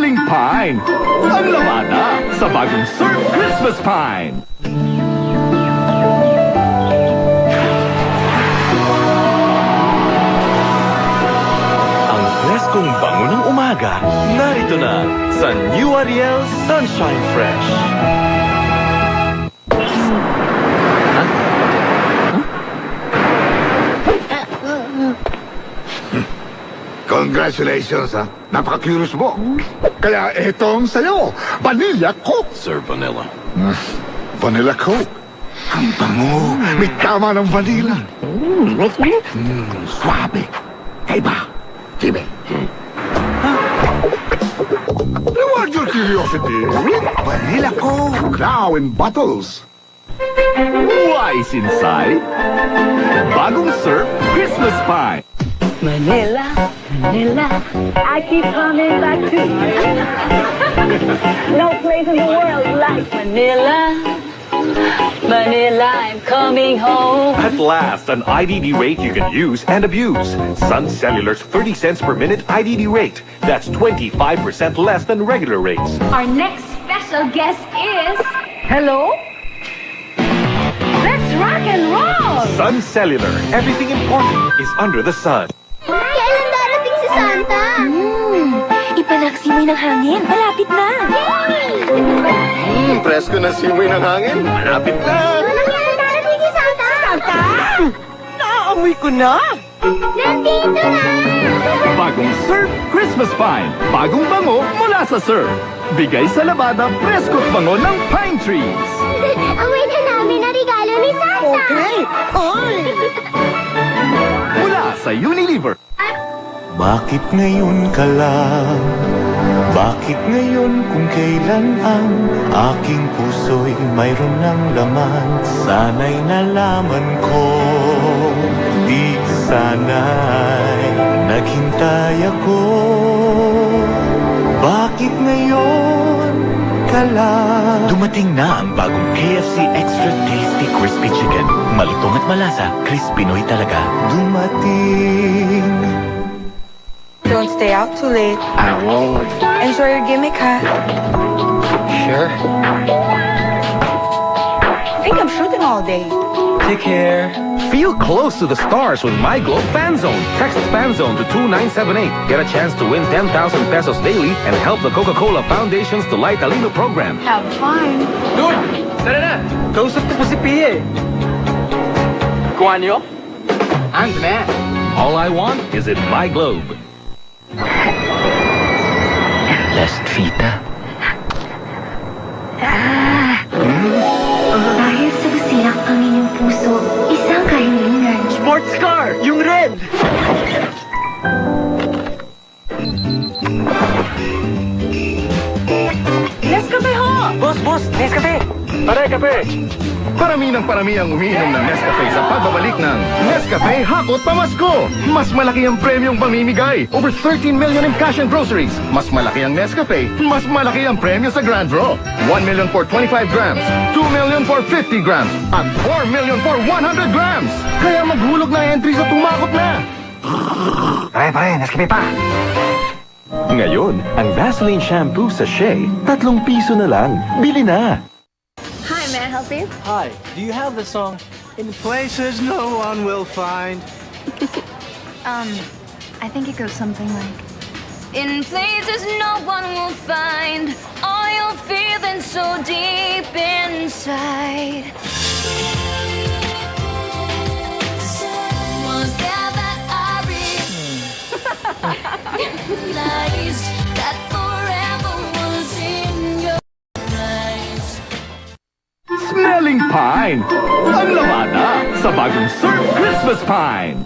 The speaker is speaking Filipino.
Smelling Pine! Ang lamada sa bagong Surf Christmas Pine! Ang preskong bango ng umaga, narito na sa New Ariel Sunshine Fresh. Congratulations, ha? Napaka-curious mo. Kaya itong sa'yo, Vanilla Coke. Sir Vanilla. Vanilla Coke. Ang bango. May tama ng vanilla. Suabe. Kaiba. Tibe. Reward your curiosity with Vanilla Coke. Now in bottles. Wise inside? Bagong Surf Christmas Pine! Manila, Manila, I keep coming back to you. No place in the world like Manila. Manila, I'm coming home. At last, an IDD rate you can use and abuse. Sun Cellular's 30 cents per minute IDD rate. That's 25% less than regular rates. Our next special guest is... Hello? Let's rock and roll! Sun Cellular. Everything important is under the sun. Kailan darating si Santa? Ipanagsimoy ng hangin. Malapit na. Presko na simoy ng hangin. Malapit na. Kailan darating si Santa? Santa? Naamoy ko na. Nandito na! Bagong Surf Christmas Pine! Bagong bango mula sa Surf! Bigay sa labada, presko't bango ng pine trees! Amoy na namin na regalo ni Santa! Okay. Oy! Mula sa Unilever! Bakit ngayon ka lang? Bakit ngayon kung kailan ang aking puso'y mayroon ng laman? Sana'y nalaman ko, di sana'y naghintay ako. Bakit ngayon ka lang? Dumating na ang bagong KFC Extra Tasty Crispy Chicken. Malutong at malasa, crispy Pinoy talaga. Dumating. Don't stay out too late. I won't. Enjoy your gimmick, ha? Sure. I think I'm shooting all day. Take care. Feel close to the stars with MyGlobe Fan Zone. Text Fan Zone to 2978. Get a chance to win 10,000 pesos daily and help the Coca-Cola Foundation's Delight Alino program. Have fun. Dude! Tara na! Kausap ko po si Pia eh. Kung ano? Ando na. All I want is in MyGlobe. Last Vita. Dahil sa busilak ang inyong puso, isang kahilingan. Sports car! Yung red! Nescafe ho! Boss! Nescafe! Pare kape! Parami ng parami ang umiinom ng Nescafe sa pagbabalik ng Nescafe Hakot Pamasko! Mas malaki ang premyong pamimigay. Over 13 million in cash and groceries. Mas malaki ang Nescafe. Mas malaki ang premyo sa Grand Draw. 1 million for 25 grams. 2 million for 50 grams. At 4 million for 100 grams. Kaya maghulog na entry sa tumakot na. Pare, Nescafe pa! Ngayon, ang Vaseline Shampoo Sachet, 3 piso na lang. Bili na! Hi, may I help you? Hi, do you have the song In Places No One Will Find? I think it goes something like... In places no one will find all you're feeling so deep inside. Was there that I realized that forever was in your eyes? Smelling Pine! Ang lamada sa bagong Surf Christmas Pine!